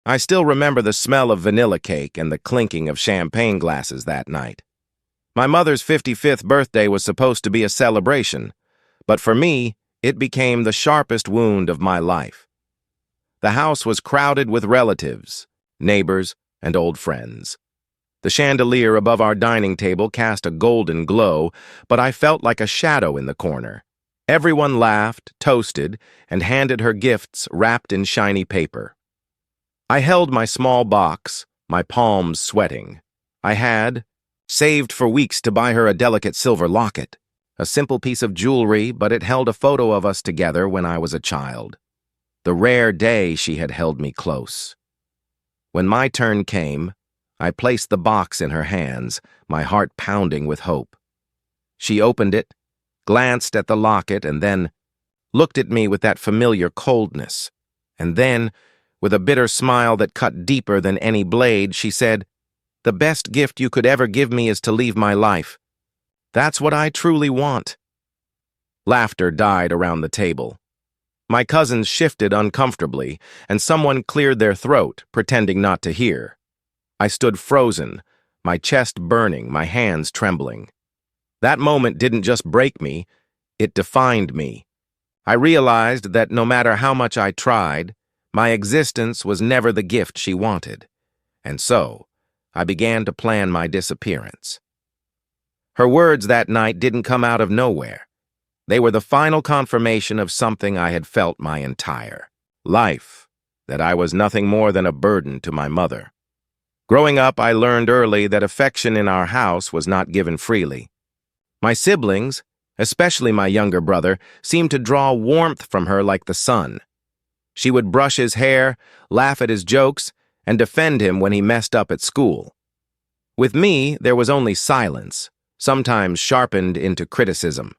I still remember the smell of vanilla cake and the clinking of champagne glasses that night. My mother's 55th birthday was supposed to be a celebration, but for me, it became the sharpest wound of my life. The house was crowded with relatives, neighbors, and old friends. The chandelier above our dining table cast a golden glow, but I felt like a shadow in the corner. Everyone laughed, toasted, and handed her gifts wrapped in shiny paper. I held my small box, my palms sweating. I had saved for weeks to buy her a delicate silver locket, a simple piece of jewelry, but it held a photo of us together when I was a child. The rare day she had held me close. When my turn came, I placed the box in her hands, my heart pounding with hope. She opened it, glanced at the locket, and then looked at me with that familiar coldness. And then, with a bitter smile that cut deeper than any blade, she said, "The best gift you could ever give me is to leave my life. That's what I truly want." Laughter died around the table. My cousins shifted uncomfortably, and someone cleared their throat, pretending not to hear. I stood frozen, my chest burning, my hands trembling. That moment didn't just break me, it defined me. I realized that no matter how much I tried, my existence was never the gift she wanted. And so, I began to plan my disappearance. Her words that night didn't come out of nowhere. They were the final confirmation of something I had felt my entire life, that I was nothing more than a burden to my mother. Growing up, I learned early that affection in our house was not given freely. My siblings, especially my younger brother, seemed to draw warmth from her like the sun. She would brush his hair, laugh at his jokes, and defend him when he messed up at school. With me, there was only silence, sometimes sharpened into criticism.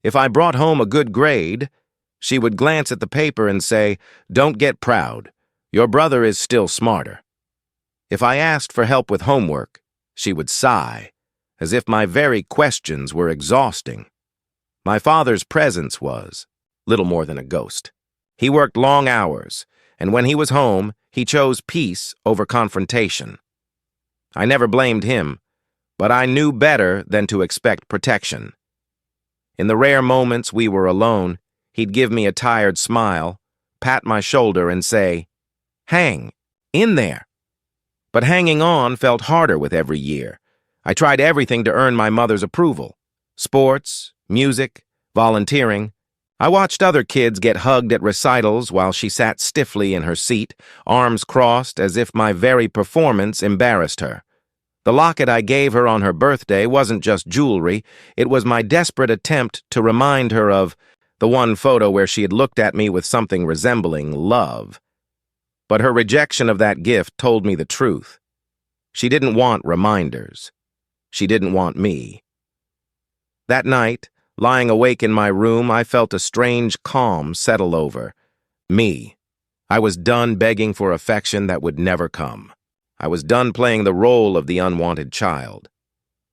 If I brought home a good grade, she would glance at the paper and say, "Don't get proud. Your brother is still smarter." If I asked for help with homework, she would sigh, as if my very questions were exhausting. My father's presence was little more than a ghost. He worked long hours, and when he was home, he chose peace over confrontation. I never blamed him, but I knew better than to expect protection. In the rare moments we were alone, he'd give me a tired smile, pat my shoulder, and say, "Hang in there." But hanging on felt harder with every year. I tried everything to earn my mother's approval. Sports, music, volunteering. I watched other kids get hugged at recitals while she sat stiffly in her seat, arms crossed as if my very performance embarrassed her. The locket I gave her on her birthday wasn't just jewelry, it was my desperate attempt to remind her of the one photo where she had looked at me with something resembling love. But her rejection of that gift told me the truth. She didn't want reminders. She didn't want me. That night, lying awake in my room, I felt a strange calm settle over me. I was done begging for affection that would never come. I was done playing the role of the unwanted child.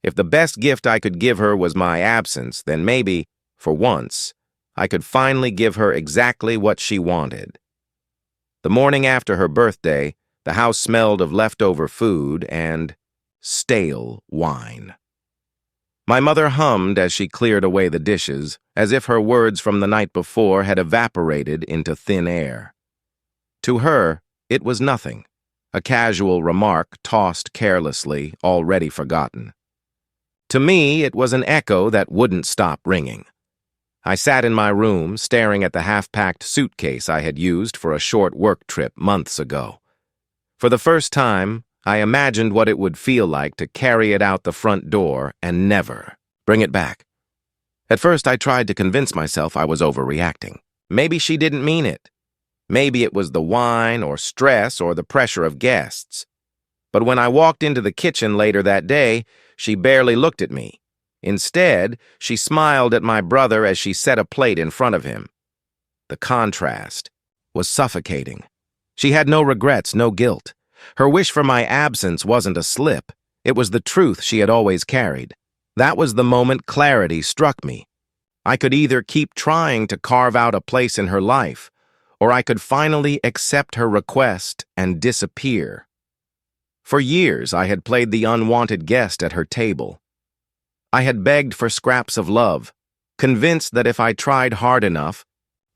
If the best gift I could give her was my absence, then maybe, for once, I could finally give her exactly what she wanted. The morning after her birthday, the house smelled of leftover food and stale wine. My mother hummed as she cleared away the dishes, as if her words from the night before had evaporated into thin air. To her, it was nothing, a casual remark tossed carelessly, already forgotten. To me, it was an echo that wouldn't stop ringing. I sat in my room, staring at the half-packed suitcase I had used for a short work trip months ago. For the first time, I imagined what it would feel like to carry it out the front door and never bring it back. At first, I tried to convince myself I was overreacting. Maybe she didn't mean it. Maybe it was the wine or stress or the pressure of guests. But when I walked into the kitchen later that day, she barely looked at me. Instead, she smiled at my brother as she set a plate in front of him. The contrast was suffocating. She had no regrets, no guilt. Her wish for my absence wasn't a slip. It was the truth she had always carried. That was the moment clarity struck me. I could either keep trying to carve out a place in her life, or I could finally accept her request and disappear. For years, I had played the unwanted guest at her table. I had begged for scraps of love, convinced that if I tried hard enough,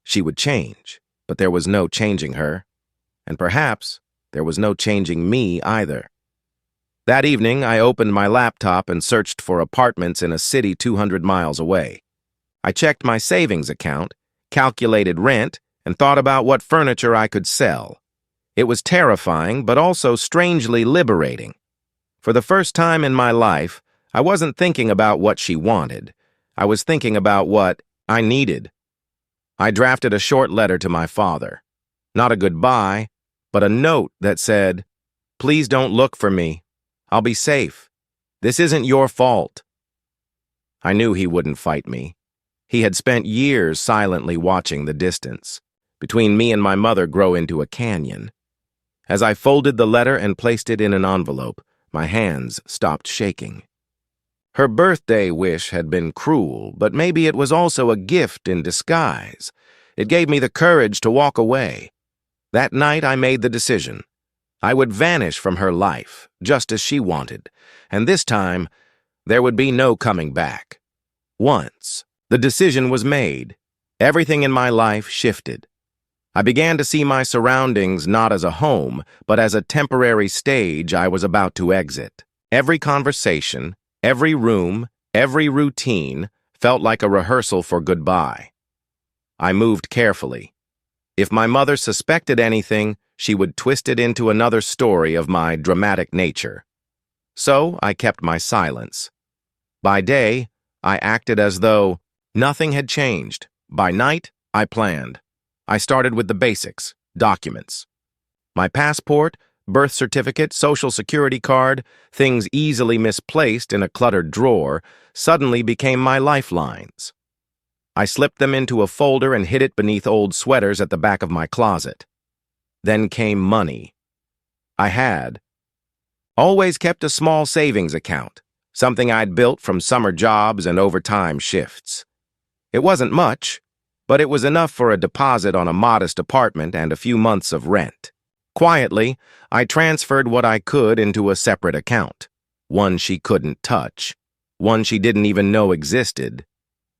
she would change, but there was no changing her, and perhaps there was no changing me either. That evening, I opened my laptop and searched for apartments in a city 200 miles away. I checked my savings account, calculated rent, and thought about what furniture I could sell. It was terrifying, but also strangely liberating. For the first time in my life, I wasn't thinking about what she wanted. I was thinking about what I needed. I drafted a short letter to my father. Not a goodbye, but a note that said, "Please don't look for me. I'll be safe. This isn't your fault." I knew he wouldn't fight me. He had spent years silently watching the distance between me and my mother grow into a canyon. As I folded the letter and placed it in an envelope, my hands stopped shaking. Her birthday wish had been cruel, but maybe it was also a gift in disguise. It gave me the courage to walk away. That night I made the decision. I would vanish from her life, just as she wanted, and this time there would be no coming back. Once the decision was made, everything in my life shifted. I began to see my surroundings not as a home, but as a temporary stage I was about to exit. Every conversation, every room, every routine felt like a rehearsal for goodbye. I moved carefully. If my mother suspected anything, she would twist it into another story of my dramatic nature. So I kept my silence. By day, I acted as though nothing had changed. By night, I planned. I started with the basics, documents. My passport, birth certificate, social security card, things easily misplaced in a cluttered drawer, suddenly became my lifelines. I slipped them into a folder and hid it beneath old sweaters at the back of my closet. Then came money. I had always kept a small savings account, something I'd built from summer jobs and overtime shifts. It wasn't much, but it was enough for a deposit on a modest apartment and a few months of rent. Quietly, I transferred what I could into a separate account, one she couldn't touch, one she didn't even know existed.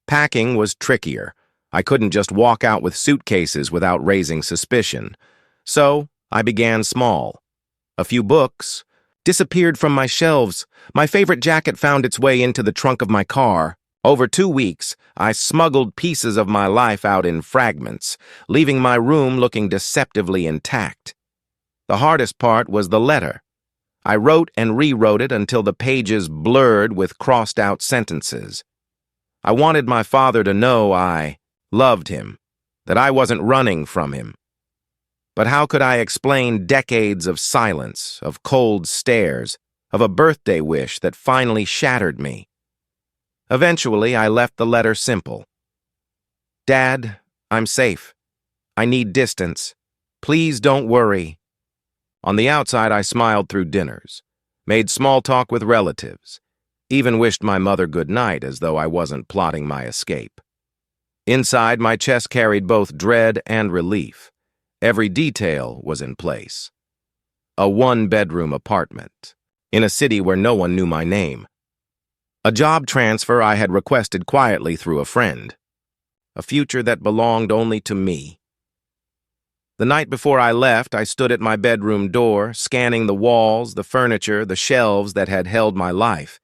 Packing was trickier. I couldn't just walk out with suitcases without raising suspicion. So, I began small. A few books disappeared from my shelves. My favorite jacket found its way into the trunk of my car. Over 2 weeks, I smuggled pieces of my life out in fragments, leaving my room looking deceptively intact. The hardest part was the letter. I wrote and rewrote it until the pages blurred with crossed-out sentences. I wanted my father to know I loved him, that I wasn't running from him. But how could I explain decades of silence, of cold stares, of a birthday wish that finally shattered me? Eventually, I left the letter simple. "Dad, I'm safe. I need distance. Please don't worry." On the outside, I smiled through dinners, made small talk with relatives, even wished my mother good night as though I wasn't plotting my escape. Inside, my chest carried both dread and relief. Every detail was in place. A one-bedroom apartment, in a city where no one knew my name. A job transfer I had requested quietly through a friend. A future that belonged only to me. The night before I left, I stood at my bedroom door, scanning the walls, the furniture, the shelves that had held my life.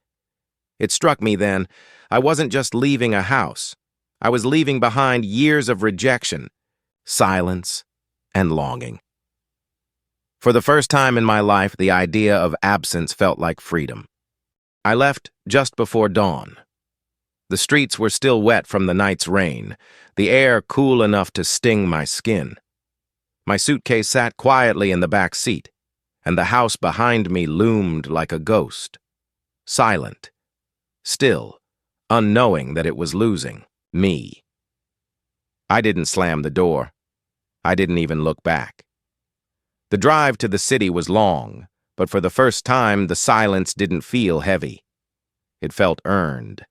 It struck me then, I wasn't just leaving a house. I was leaving behind years of rejection, silence, and longing. For the first time in my life, the idea of absence felt like freedom. I left just before dawn. The streets were still wet from the night's rain, the air cool enough to sting my skin. My suitcase sat quietly in the back seat, and the house behind me loomed like a ghost. Silent, still, unknowing that it was losing me. I didn't slam the door. I didn't even look back. The drive to the city was long, but for the first time, the silence didn't feel heavy. It felt earned.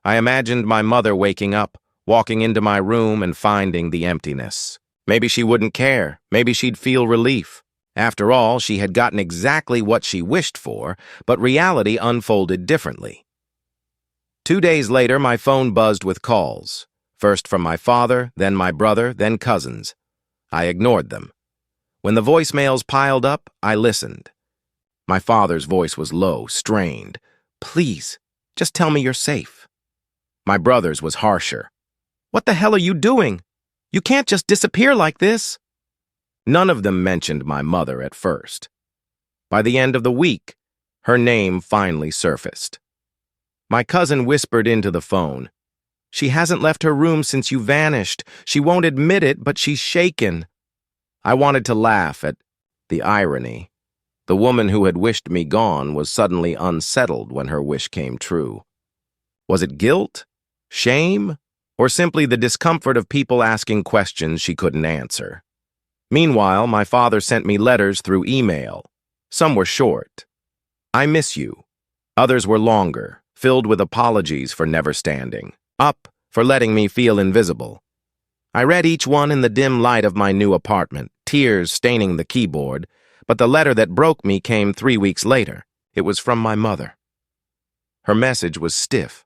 I imagined my mother waking up, walking into my room and finding the emptiness. Maybe she wouldn't care. Maybe she'd feel relief. After all, she had gotten exactly what she wished for, but reality unfolded differently. 2 days later, my phone buzzed with calls. First from my father, then my brother, then cousins. I ignored them. When the voicemails piled up, I listened. My father's voice was low, strained. "Please, just tell me you're safe." My brother's was harsher. "What the hell are you doing? You can't just disappear like this." None of them mentioned my mother at first. By the end of the week, her name finally surfaced. My cousin whispered into the phone, "She hasn't left her room since you vanished. She won't admit it, but she's shaken." I wanted to laugh at the irony. The woman who had wished me gone was suddenly unsettled when her wish came true. Was it guilt, shame, or simply the discomfort of people asking questions she couldn't answer? Meanwhile, my father sent me letters through email. Some were short. "I miss you." Others were longer, filled with apologies for never standing up, for letting me feel invisible. I read each one in the dim light of my new apartment, tears staining the keyboard, but the letter that broke me came 3 weeks later. It was from my mother. Her message was stiff,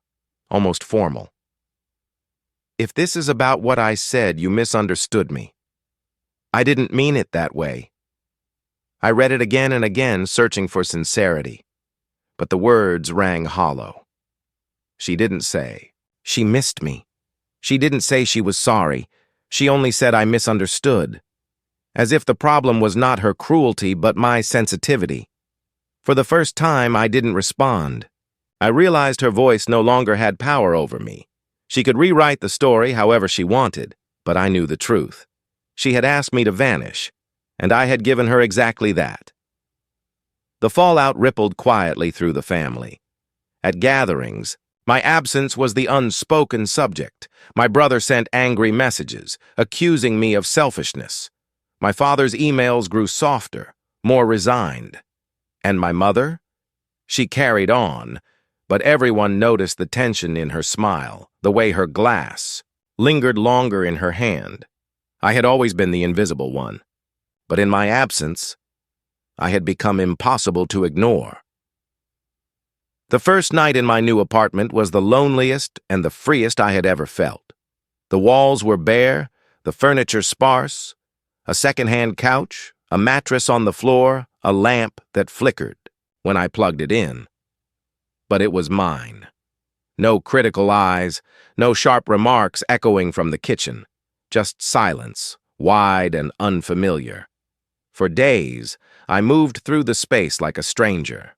almost formal. "If this is about what I said, you misunderstood me. I didn't mean it that way." I read it again and again, searching for sincerity, but the words rang hollow. She didn't say, "She missed me." She didn't say she was sorry. She only said I misunderstood, as if the problem was not her cruelty but my sensitivity. For the first time, I didn't respond. I realized her voice no longer had power over me. She could rewrite the story however she wanted, but I knew the truth. She had asked me to vanish, and I had given her exactly that. The fallout rippled quietly through the family. At gatherings, my absence was the unspoken subject. My brother sent angry messages, accusing me of selfishness. My father's emails grew softer, more resigned. And my mother? She carried on, but everyone noticed the tension in her smile, the way her glass lingered longer in her hand. I had always been the invisible one, but in my absence, I had become impossible to ignore. The first night in my new apartment was the loneliest and the freest I had ever felt. The walls were bare, the furniture sparse, a second-hand couch, a mattress on the floor, a lamp that flickered when I plugged it in. But it was mine. No critical eyes, no sharp remarks echoing from the kitchen, just silence, wide and unfamiliar. For days, I moved through the space like a stranger,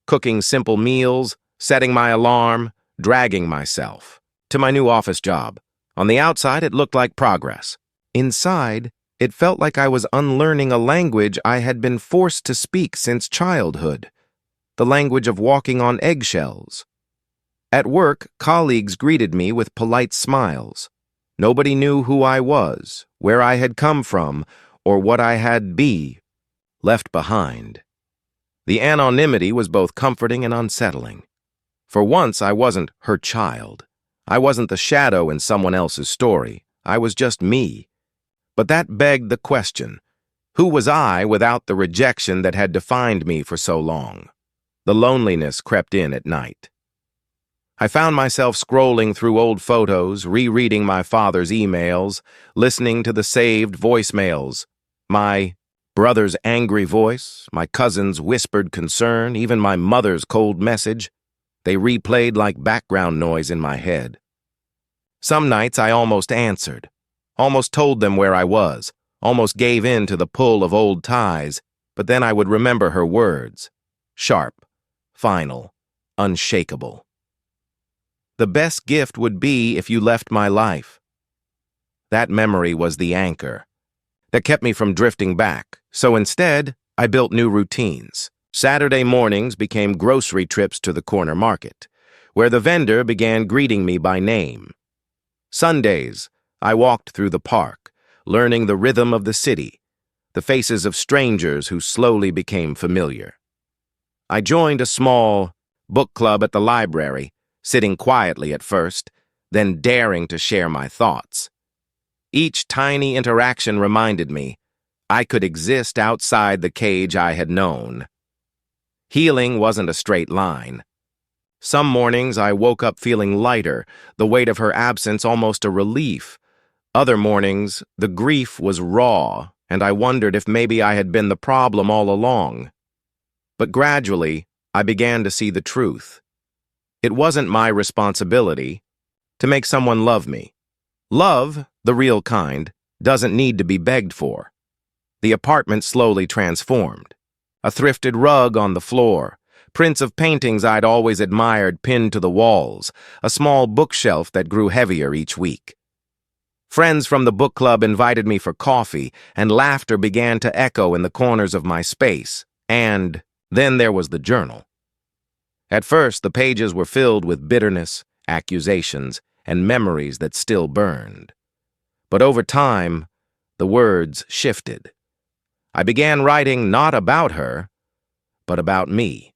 cooking simple meals, setting my alarm, dragging myself to my new office job. On the outside, it looked like progress. Inside, it felt like I was unlearning a language I had been forced to speak since childhood, the language of walking on eggshells. At work, colleagues greeted me with polite smiles. Nobody knew who I was, where I had come from, or what I had left behind. The anonymity was both comforting and unsettling. For once, I wasn't her child. I wasn't the shadow in someone else's story. I was just me. But that begged the question, who was I without the rejection that had defined me for so long? The loneliness crept in at night. I found myself scrolling through old photos, rereading my father's emails, listening to the saved voicemails, my brother's angry voice, my cousin's whispered concern, even my mother's cold message. They replayed like background noise in my head. Some nights I almost answered, almost told them where I was, almost gave in to the pull of old ties, but then I would remember her words, sharp, final, unshakable. The best gift would be if you left my life. That memory was the anchor that kept me from drifting back, so instead, I built new routines. Saturday mornings became grocery trips to the corner market, where the vendor began greeting me by name. Sundays, I walked through the park, learning the rhythm of the city, the faces of strangers who slowly became familiar. I joined a small book club at the library, sitting quietly at first, then daring to share my thoughts. Each tiny interaction reminded me I could exist outside the cage I had known. Healing wasn't a straight line. Some mornings I woke up feeling lighter, the weight of her absence almost a relief. Other mornings, the grief was raw, and I wondered if maybe I had been the problem all along. But gradually, I began to see the truth. It wasn't my responsibility to make someone love me. Love, the real kind, doesn't need to be begged for. The apartment slowly transformed. A thrifted rug on the floor, prints of paintings I'd always admired pinned to the walls, a small bookshelf that grew heavier each week. Friends from the book club invited me for coffee, and laughter began to echo in the corners of my space. And then there was the journal. At first, the pages were filled with bitterness, accusations, and memories that still burned. But over time, the words shifted. I began writing not about her, but about me.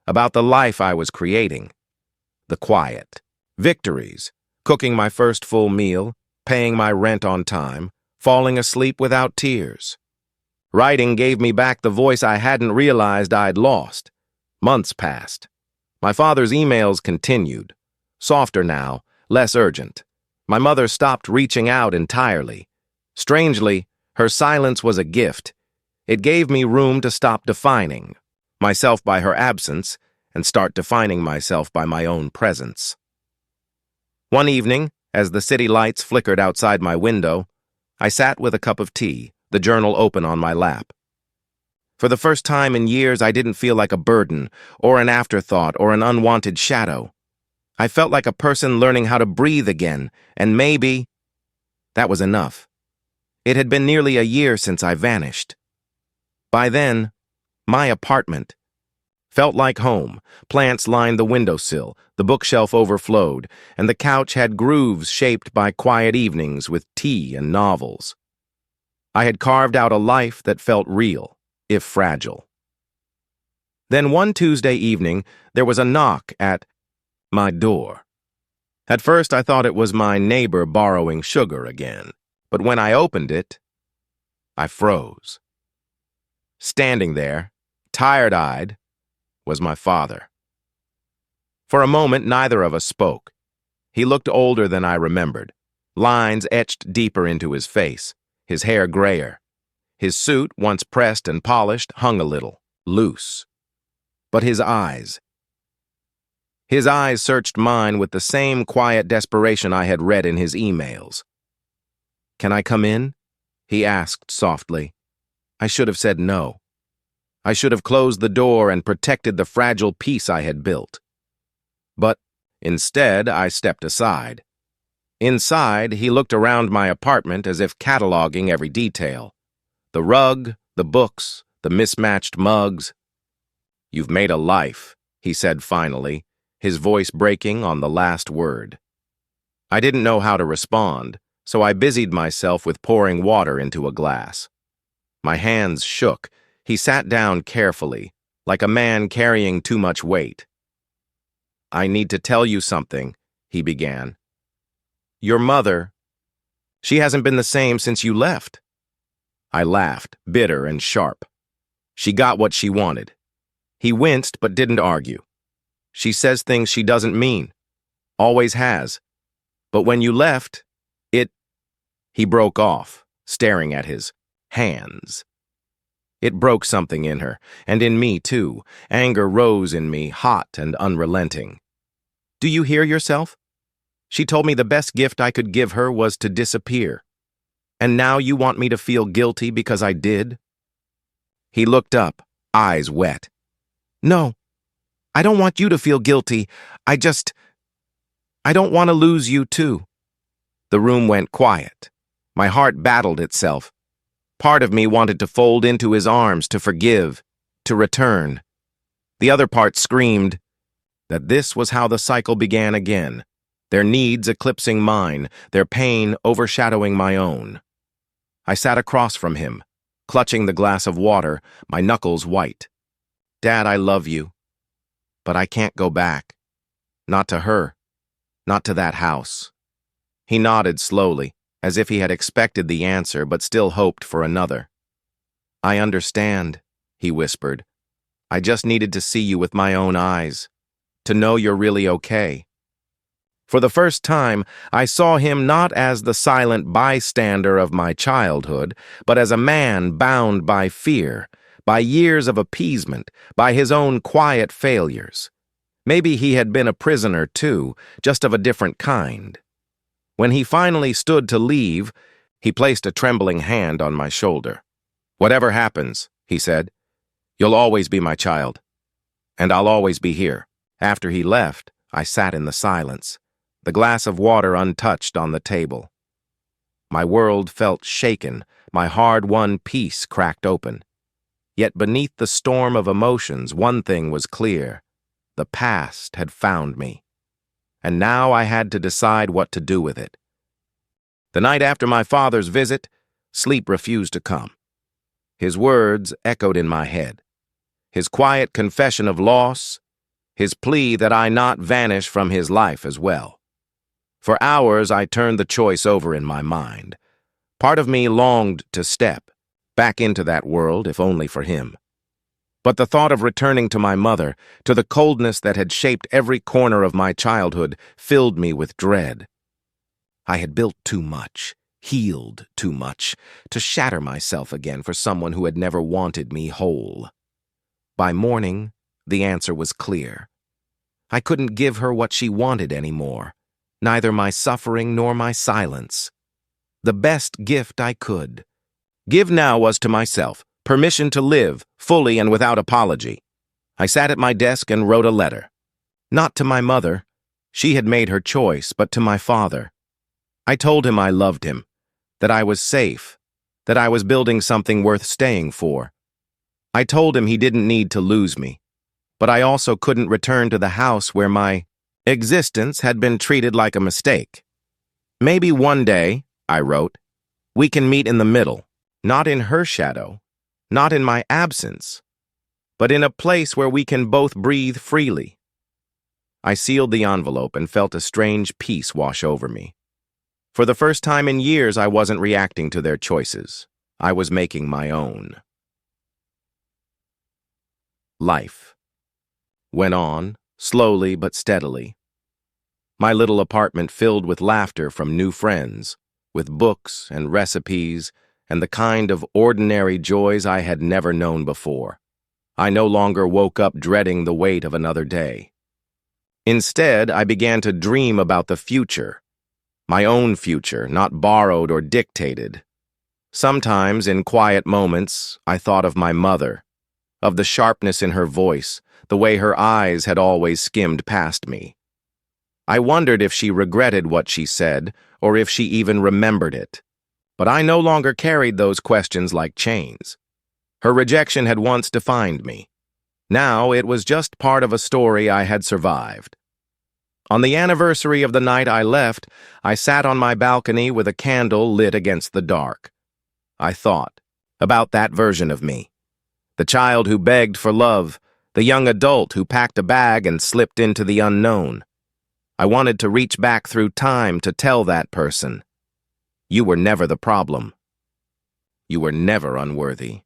About the life I was creating. The quiet. Victories. Cooking my first full meal, paying my rent on time, falling asleep without tears. Writing gave me back the voice I hadn't realized I'd lost. Months passed. My father's emails continued. Softer now, less urgent. My mother stopped reaching out entirely. Strangely, her silence was a gift. It gave me room to stop defining myself by her absence and start defining myself by my own presence. One evening, as the city lights flickered outside my window, I sat with a cup of tea, the journal open on my lap. For the first time in years, I didn't feel like a burden, or an afterthought, or an unwanted shadow. I felt like a person learning how to breathe again, and maybe that was enough. It had been nearly a year since I vanished. By then, my apartment felt like home. Plants lined the windowsill, the bookshelf overflowed, and the couch had grooves shaped by quiet evenings with tea and novels. I had carved out a life that felt real, if fragile. Then one Tuesday evening, there was a knock at my door. At first, I thought it was my neighbor borrowing sugar again, but when I opened it, I froze. Standing there, tired-eyed, was my father. For a moment, neither of us spoke. He looked older than I remembered, lines etched deeper into his face, his hair grayer. His suit, once pressed and polished, hung a little, loose. But his eyes searched mine with the same quiet desperation I had read in his emails. "Can I come in?" he asked softly. I should have said no. I should have closed the door and protected the fragile peace I had built. But instead, I stepped aside. Inside, he looked around my apartment as if cataloging every detail. The rug, the books, the mismatched mugs. "You've made a life," he said finally, his voice breaking on the last word. I didn't know how to respond, so I busied myself with pouring water into a glass. My hands shook. He sat down carefully, like a man carrying too much weight. "I need to tell you something," he began. "Your mother, she hasn't been the same since you left." I laughed, bitter and sharp. "She got what she wanted." He winced but didn't argue. "She says things she doesn't mean. Always has. But when you left, He broke off, staring at his hands. It broke something in her, and in me too. Anger rose in me, hot and unrelenting. "Do you hear yourself? She told me the best gift I could give her was to disappear. And now you want me to feel guilty because I did?" He looked up, eyes wet. "No, I don't want you to feel guilty. I don't want to lose you too." The room went quiet. My heart battled itself. Part of me wanted to fold into his arms, to forgive, to return. The other part screamed that this was how the cycle began again, their needs eclipsing mine, their pain overshadowing my own. I sat across from him, clutching the glass of water, my knuckles white. "Dad, I love you, but I can't go back. Not to her, not to that house." He nodded slowly, as if he had expected the answer but still hoped for another. "I understand," he whispered. "I just needed to see you with my own eyes, to know you're really okay." For the first time, I saw him not as the silent bystander of my childhood, but as a man bound by fear, by years of appeasement, by his own quiet failures. Maybe he had been a prisoner too, just of a different kind. When he finally stood to leave, he placed a trembling hand on my shoulder. "Whatever happens," he said, "you'll always be my child, and I'll always be here." After he left, I sat in the silence, the glass of water untouched on the table. My world felt shaken, my hard-won peace cracked open. Yet beneath the storm of emotions, one thing was clear. The past had found me, and now I had to decide what to do with it. The night after my father's visit, sleep refused to come. His words echoed in my head. His quiet confession of loss, his plea that I not vanish from his life as well. For hours, I turned the choice over in my mind. Part of me longed to step back into that world, if only for him. But the thought of returning to my mother, to the coldness that had shaped every corner of my childhood, filled me with dread. I had built too much, healed too much, to shatter myself again for someone who had never wanted me whole. By morning, the answer was clear. I couldn't give her what she wanted anymore. Neither my suffering nor my silence. The best gift I could give now was to myself, permission to live, fully and without apology. I sat at my desk and wrote a letter. Not to my mother. She had made her choice, but to my father. I told him I loved him, that I was safe, that I was building something worth staying for. I told him he didn't need to lose me, but I also couldn't return to the house where my existence had been treated like a mistake. "Maybe one day," I wrote, "we can meet in the middle, not in her shadow, not in my absence, but in a place where we can both breathe freely." I sealed the envelope and felt a strange peace wash over me. For the first time in years, I wasn't reacting to their choices. I was making my own. Life went on, slowly but steadily. My little apartment filled with laughter from new friends, with books and recipes, and the kind of ordinary joys I had never known before. I no longer woke up dreading the weight of another day. Instead, I began to dream about the future, my own future, not borrowed or dictated. Sometimes, in quiet moments, I thought of my mother, of the sharpness in her voice, the way her eyes had always skimmed past me. I wondered if she regretted what she said, or if she even remembered it. But I no longer carried those questions like chains. Her rejection had once defined me. Now it was just part of a story I had survived. On the anniversary of the night I left, I sat on my balcony with a candle lit against the dark. I thought about that version of me, the child who begged for love, the young adult who packed a bag and slipped into the unknown. I wanted to reach back through time to tell that person, "You were never the problem. You were never unworthy."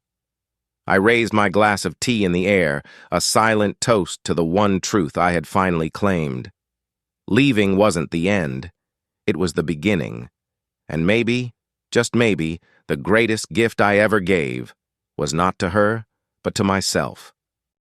I raised my glass of tea in the air, a silent toast to the one truth I had finally claimed. Leaving wasn't the end. It was the beginning. And maybe, just maybe, the greatest gift I ever gave was not to her, but to myself.